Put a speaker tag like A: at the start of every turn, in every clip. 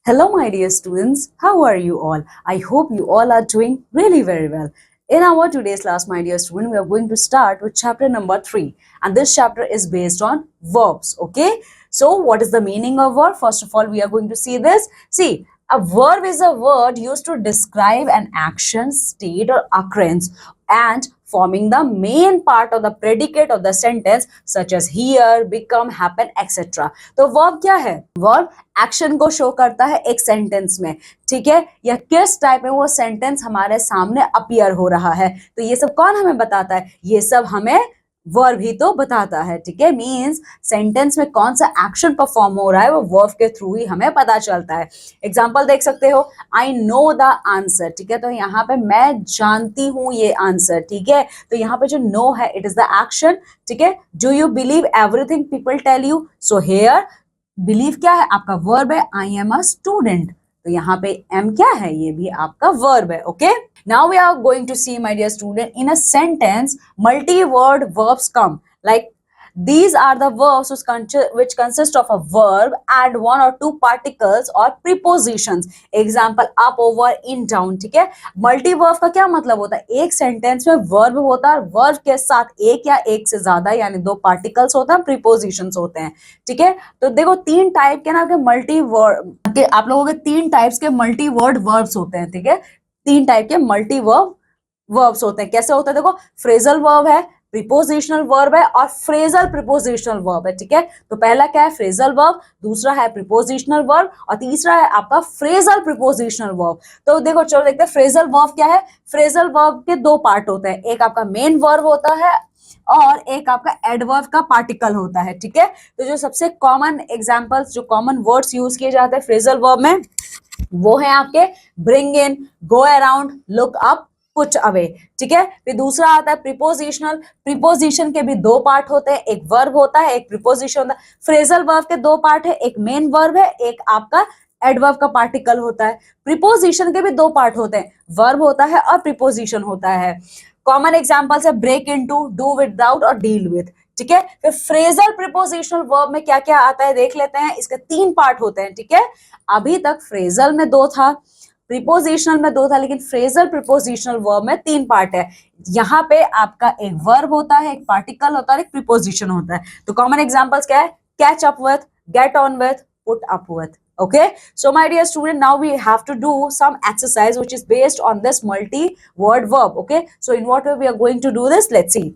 A: Hello, my dear students. How are you all? I hope you all are doing really very well. In our today's class, my dear student, we are going to start with chapter number 3. And this chapter is based on verbs. Okay. So, what is the meaning of verb? First of all, we are going to see this. See, a verb is a word used to describe an action, state, or occurrence and forming the main part of the predicate of the sentence such as hear, become, happen, etc. तो verb क्या है? Verb action को show करता है एक sentence में, ठीक है, या किस टाइप में वो सेंटेंस हमारे सामने अपीयर हो रहा है। तो ये सब कौन हमें बताता है? ये सब हमें वर्ब ही तो बताता है, ठीक है। मींस सेंटेंस में कौन सा एक्शन परफॉर्म हो रहा है वो वर्ब के थ्रू ही हमें पता चलता है। एग्जांपल देख सकते हो, आई नो द आंसर, ठीक है। तो यहाँ पे मैं जानती हूँ ये आंसर, ठीक है। तो यहाँ पे जो नो है इट इज द एक्शन, ठीक है। Do you believe everything people tell you? So here believe क्या है? आपका वर्ब है। आई एम अ स्टूडेंट, तो यहाँ पे एम क्या है? ये भी आपका वर्ब है। Okay, now we are going to see my dear student, in a sentence multi word verbs come, like these are the verbs which consist of a verb and one or two particles or prepositions. Example up, over, in, down, ठीक है। Multi verb का क्या मतलब होता है? एक sentence में verb होता है, वर्ब के साथ एक या एक से ज्यादा यानी दो पार्टिकल्स होते हैं, प्रीपोजिशंस होते हैं, ठीक है। तो देखो तीन टाइप के ना के मल्टी वर्ब के, आप लोगों के तीन टाइप्स के मल्टी वर्ड वर्ब्स होते हैं, ठीक है। तीन टाइप के मल्टी वर्ब वर्ब्स होते हैं। कैसे होते हैं? देखो, फ्रेजल वर्ब है, प्रीपोजिशनल वर्ब है और फ्रेजल प्रीपोजिशनल वर्ब है, ठीक है। तो पहला क्या है? फ्रेजल वर्ब, दूसरा है प्रीपोजिशनल वर्ब और तीसरा है आपका फ्रेजल प्रीपोजिशनल वर्ब। तो देखो, चलो देखते हैं फ्रेजल वर्ब क्या है। फ्रेजल वर्ब के दो पार्ट होते हैं, एक आपका मेन वर्ब होता है और एक आपका एडवर्ब का पार्टिकल होता है, ठीक है। तो जो सबसे कॉमन एग्जांपल्स, जो कॉमन वर्ड्स यूज किए जाते हैं फ्रेजल वर्ब में, वो है आपके bring in, go around, look up, put away, ठीक है। फिर दूसरा आता है प्रीपोजिशनल। प्रीपोजिशन के भी दो पार्ट होते हैं, एक वर्ब होता है, एक प्रीपोजिशन होता है। फ्रेजल वर्ब के दो पार्ट है, एक मेन वर्ब है, एक आपका एडवर्ब का पार्टिकल होता है। प्रीपोजिशन के भी दो पार्ट होते हैं, वर्ब होता है और प्रीपोजिशन होता है। कॉमन एग्जांपल्स है ब्रेक इनटू, डू विदाउट और डील विद, ठीक है। फिर फ्रेजल प्रीपोजिशनल वर्ब में क्या क्या आता है देख लेते हैं। इसके तीन पार्ट होते हैं, ठीक है। अभी तक फ्रेजल में दो था, प्रीपोजिशनल में दो था, लेकिन फ्रेजल प्रीपोजिशनल वर्ब में तीन पार्ट है। यहाँ पे आपका एक वर्ब होता है, एक पार्टिकल होता है, एक प्रीपोजिशन होता है। तो कॉमन एग्जांपल्स क्या है? Catch up with, get on with, put up with. Okay, so my dear student, now we have to do some exercise which is based on this multi-word verb. Okay, so in what way we are going to do this? Let's see.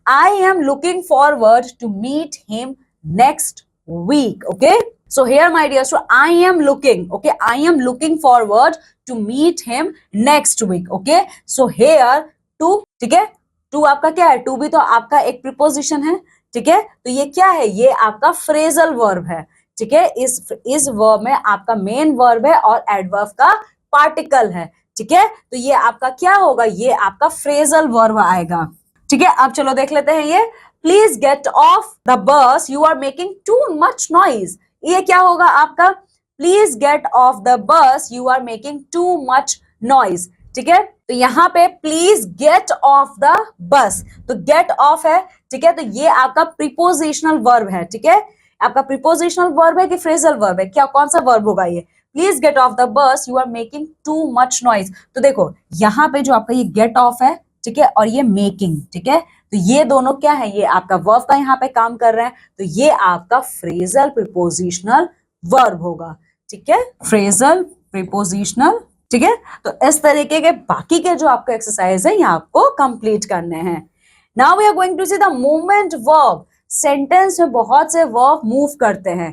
A: I am looking forward to meet him next week. Okay, so here my dear student, I am looking. Okay, I am looking forward to meet him next week. Okay, so here to, ठीक है, to आपका क्या है? to भी तो आपका एक preposition है, ठीक है। तो ये क्या है? ये आपका phrasal verb है, ठीक है। इस वर्ब में आपका मेन वर्ब है और एडवर्ब का पार्टिकल है, ठीक है। तो ये आपका क्या होगा? ये आपका फ्रेजल वर्ब आएगा, ठीक है। अब चलो देख लेते हैं ये। Please get off the bus, you are making too much noise. ये क्या होगा आपका? Please get off the bus, you are making too much noise, ठीक है। तो यहाँ पे प्लीज गेट ऑफ द बस, तो गेट ऑफ है, ठीक है। तो ये आपका प्रीपोजिशनल वर्ब है, ठीक है। आपका प्रीपोजिशनल वर्ब है कि फ्रेजल वर्ब है? क्या, कौन सा वर्ब होगा ये? Please get off the bus, you are making too much noise. तो देखो यहाँ पे जो आपका ये गेट ऑफ है, ठीक है, और ये मेकिंग, ठीक है। तो ये दोनों क्या है? ये आपका वर्ब का यहाँ पे काम कर रहे हैं, तो ये आपका फ्रेजल प्रीपोजिशनल वर्ब होगा, ठीक है। फ्रेजल प्रीपोजिशनल, ठीक है। तो इस तरीके के बाकी के जो आपका एक्सरसाइज है ये आपको कंप्लीट करने हैं। Now we are going to see the movement verb. Sentence में बहुत से वर्ब मूव करते हैं,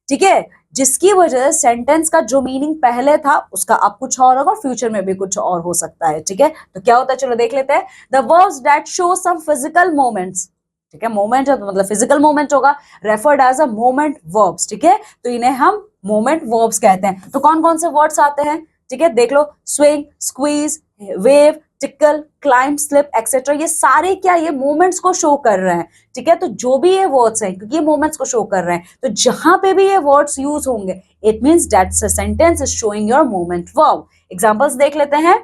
A: ठीक है, जिसकी वजह से सेंटेंस का जो मीनिंग पहले था उसका अब कुछ और होगा, फ्यूचर में भी कुछ और हो सकता है, ठीक है। तो क्या होता है चलो देख लेते हैं। The verbs that show some physical moments, ठीक है, मोमेंट है तो मतलब फिजिकल मोमेंट होगा, referred as a moment verbs, ठीक है। तो इन्हें हम मोमेंट वर्ब्स कहते हैं। तो कौन कौन से वर्ड्स आते हैं, ठीक है, देख लो। Swing, squeeze, wave, tickle, climb, slip etcetera, ये सारे क्या? ये मूवमेंट्स को शो कर रहे हैं, ठीक है। तो जो भी ये वर्ड्स हैं, क्योंकि ये मूवमेंट्स को शो कर रहे हैं, तो जहां पे भी ये वर्ड्स यूज होंगे it means that sentence is showing your movement verb. Examples देख लेते हैं।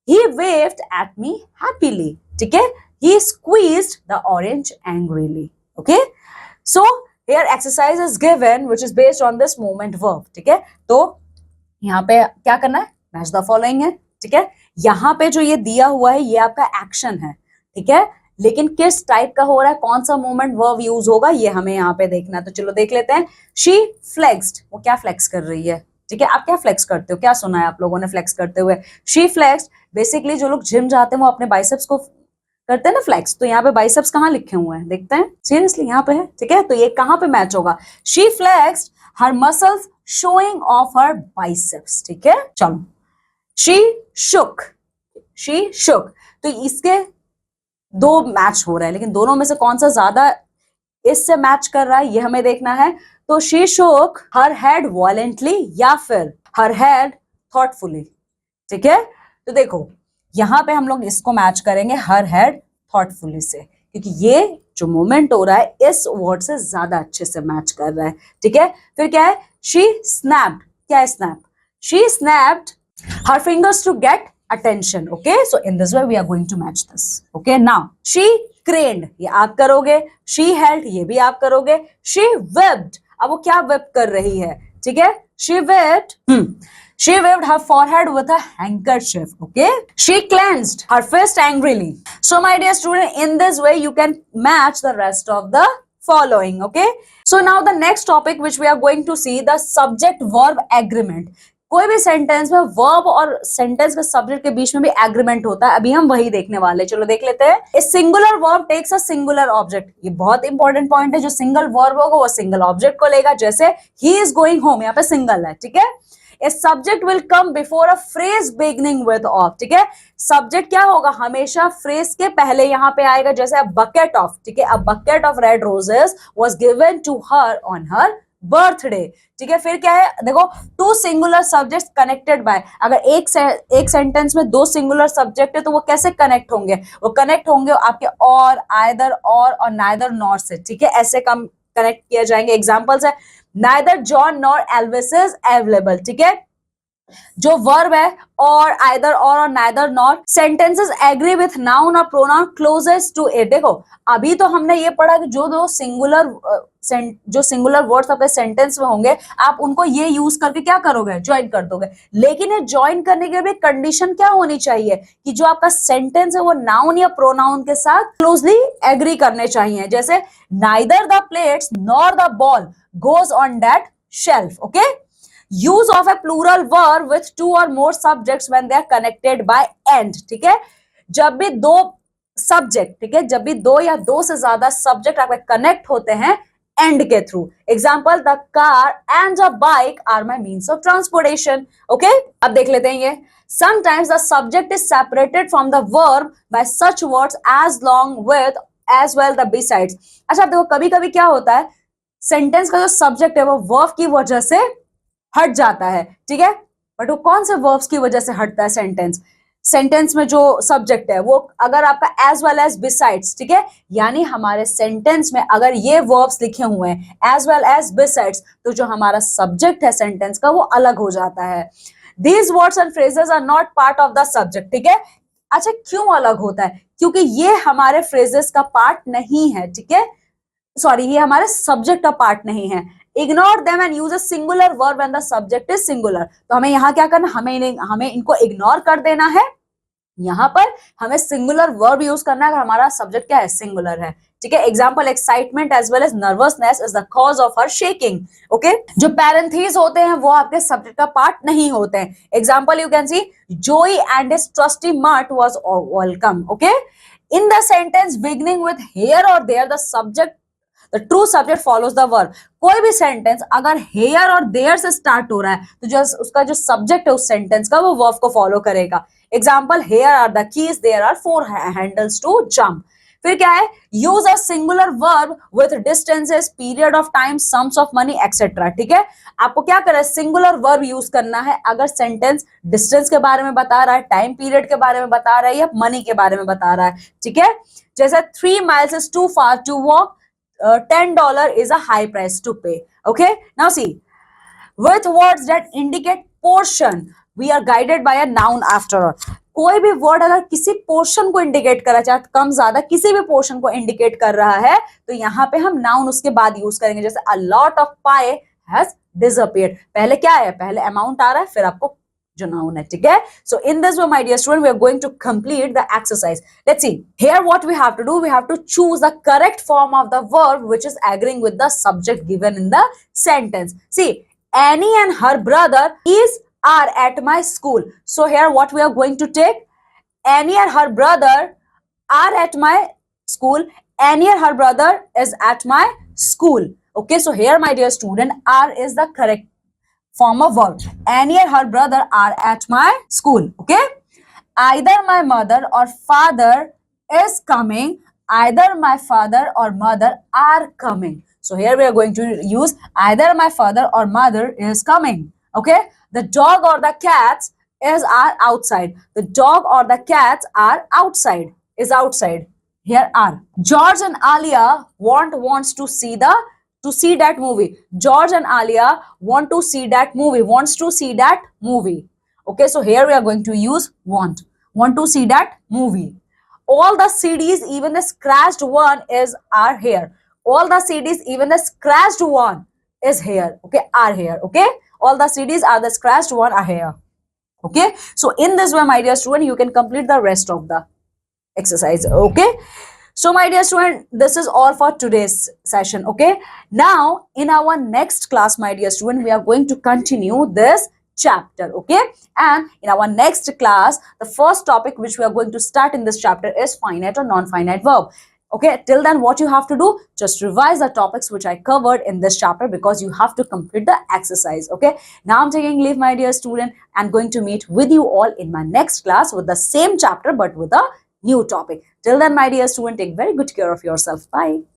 A: He waved at me happily, ठीक है। He squeezed the orange angrily, okay. So here exercise is given which is based on this movement verb, ठीक है। तो यहाँ पे क्या करना है, मैच द फॉलोइंग है, ठीक है। यहाँ पे जो ये दिया हुआ है ये आपका एक्शन है, ठीक है, लेकिन किस टाइप का हो रहा है, कौन सा मोमेंट वर्ब यूज होगा ये हमें यहाँ पे देखना है। तो चलो देख लेते हैं। शी फ्लेक्स्ड, वो क्या फ्लेक्स कर रही है, ठीक है। आप क्या फ्लेक्स करते हो, क्या सुना है आप लोगों ने फ्लेक्स करते हुए? शी फ्लेक्स्ड, बेसिकली जो लोग जिम जाते हैं वो अपने बाइसेप्स को करते हैं ना फ्लेक्स, तो यहाँ पे बाइसेप्स कहाँ लिखे हुए हैं देखते हैं, सीरियसली यहाँ पे है, ठीक है। तो ये कहाँ पे मैच होगा, she flexed her muscles showing of her biceps, ठीक है। चलो, शी शुक, शी शुक, तो इसके दो मैच हो रहे हैं, लेकिन दोनों में से कौन सा ज्यादा इससे मैच कर रहा है ये हमें देखना है। तो शी शोक हर हेड वॉलेंटली या फिर हर हेड थॉटफुली, ठीक है। तो देखो यहां पे हम लोग इसको मैच करेंगे हर हेड थॉटफुली से, क्योंकि ये जो मोमेंट हो रहा है इस वर्ड से ज्यादा अच्छे से मैच कर रहा है, ठीक है। फिर क्या है, शी स्नैप्ड, क्या है snap, she snapped her fingers to get attention, okay, so in this way we are going to match this, okay। Now she craned, ये आप करोगे, she held, ये भी आप करोगे, she wept, अब वो क्या wept कर रही है, ठीक है, she wept, she waved her forehead with a handkerchief, okay, she clenched her fist angrily। So my dear student, in this way you can match the rest of the following, okay। So now the next topic which we are going to see, the subject verb agreement। कोई भी sentence में verb और sentence के subject के बीच में भी agreement होता है, अभी हम वही देखने वाले। चलो देख लेते हैं। A singular verb takes a singular object, ये बहुत इंपॉर्टेंट पॉइंट है। जो सिंगल वर्ब होगा वो सिंगल ऑब्जेक्ट को लेगा, जैसे ही इज गोइंग होम, यहाँ पे सिंगल है, ठीक है। A subject will come before a phrase beginning with of, ठीक है। सब्जेक्ट क्या होगा, हमेशा फ्रेज के पहले यहाँ पे आएगा, जैसे अ बकेट ऑफ, ठीक है, a bucket of red roses was given to her on her birthday, ठीक है। फिर क्या है, देखो two singular subjects connected by, अगर एक सेंटेंस में दो सिंगुलर सब्जेक्ट है तो वो कैसे कनेक्ट होंगे, वो कनेक्ट होंगे आपके और, आइदर और नाइदर नॉर से, ठीक है, ऐसे कम कनेक्ट किया जाएंगे। एग्जांपल्स है, neither John nor Elvis is available, ठीक है। जो वर्ब है और, आइदर और neither not, sentences agree with noun और प्रोनाउन क्लोजेस्ट टू इट। देखो अभी तो हमने ये पढ़ा कि जो दो सिंगुलर वर्ड्स अपने सेंटेंस में होंगे आप उनको ये यूज करके क्या करोगे, ज्वाइन कर दोगे। लेकिन ये ज्वाइन करने के लिए कंडीशन क्या होनी चाहिए कि जो आपका सेंटेंस है वो नाउन या प्रोनाउन के साथ क्लोजली एग्री करने चाहिए। जैसे neither the plates nor the ball goes on that shelf, okay. Use of a plural verb with two और more subjects when they are connected by and, ठीक है। जब भी दो सब्जेक्ट, ठीक है, जब भी दो या दो से ज्यादा सब्जेक्ट आपके कनेक्ट होते हैं एंड के through. Example, the car and the bike are my means of transportation, okay. अब देख लेते हैं ये। Sometimes the subject is separated from the verb by such words as long with as well the besides। अच्छा देखो कभी कभी क्या होता है, सेंटेंस का जो सब्जेक्ट है वो वर्ब की वजह से हट जाता है, ठीक है। बट वो कौन से वर्ब्स की वजह से हटता है सेंटेंस में जो सब्जेक्ट है वो अगर आपका एज वेल एज बिसाइड्स, ठीक है, यानी हमारे सेंटेंस में अगर ये वर्ब्स लिखे हुए हैं एज वेल एज बिसाइड्स, तो जो हमारा सब्जेक्ट है सेंटेंस का वो अलग हो जाता है। These words and phrases are not part of the subject, ठीक है। अच्छा क्यों अलग होता है, क्योंकि ये हमारे फ्रेजेस का पार्ट नहीं है, ठीक है, सॉरी ये हमारे सब्जेक्ट का पार्ट नहीं है। Ignore them and use a singular verb when the subject is singular. तो हमें यहाँ क्या करना, हमें इनको इग्नोर कर देना है। यहाँ पर हमें सिंगुलर वर्ब यूज करना है अगर हमारा सब्जेक्ट क्या है, सिंगुलर है, ठीक है। Example, excitement as well as nervousness is the cause of her shaking, okay. जो पैरेंथीज होते हैं वो आपके सब्जेक्ट का पार्ट नहीं होते हैं। Example, you can see Joey and his trusty mutt was welcome, okay. In the sentence beginning with here और there, the subject the true subject follows the verb. कोई भी सेंटेंस अगर हेयर और there से start हो रहा है तो जो उसका जो सब्जेक्ट है उस सेंटेंस का वो वर्ब को फॉलो करेगा। Example, here are the keys, there are 4 handles to jump. फिर क्या है, use a singular verb with distances, period of time, sums of money etcetera, ठीक है। आपको क्या करना है, सिंगुलर वर्ब यूज करना है अगर सेंटेंस डिस्टेंस के बारे में बता रहा है, टाइम पीरियड के बारे में बता रहा है या मनी के बारे में बता रहा है, ठीक है। जैसे 3 miles is too far to walk, $10 is a high price to pay, okay। Now see, with words that indicate portion we are guided by a noun after all। कोई भी वर्ड अगर किसी पोर्शन को इंडिकेट कर रहा है, चाहे कम ज्यादा किसी भी पोर्शन को इंडिकेट कर रहा है, तो यहाँ पे हम नाउन उसके बाद यूज करेंगे। जैसे a lot of pie has disappeared. पहले क्या है, पहले amount आ रहा है, फिर आपको जो noun है, ठीक है? So in this way, my dear student, we are going to complete the exercise. Let's see. Here what we have to do, we have to choose the correct form of the verb which is agreeing with the subject given in the sentence. See, Annie and her brother are at my school. So here what we are going to take, Annie and her brother are at my school. Annie and her brother is at my school. Okay, so here, my dear student, are is the correct form of verb. Annie and her brother are at my school. Okay, either my mother or father is coming. Either my father or mother are coming. So here we are going to use either my father or mother is coming. Okay, the dog or the cats are outside. The dog or the cats are outside. Is outside. Here are George and Alia wants to see that movie. George and Alia want to see that movie. Wants to see that movie. Okay, so here we are going to use want. Want to see that movie. All the CDs, even the scratched one, are here. All the CDs, even the scratched one is here. Okay, are here. Okay, all the CDs are the scratched one are here. Okay, so in this way, my dear student, you can complete the rest of the exercise. Okay, so my dear student, this is all for today's session. Okay, now in our next class, my dear student, we are going to continue this chapter. Okay, and in our next class, the first topic which we are going to start in this chapter is finite or non-finite verb. Okay, till then what you have to do, just revise the topics which I covered in this chapter, because you have to complete the exercise. Okay, now I'm taking leave, my dear student, and going to meet with you all in my next class with the same chapter but with a new topic. Till then, my dear student, take very good care of yourself. Bye.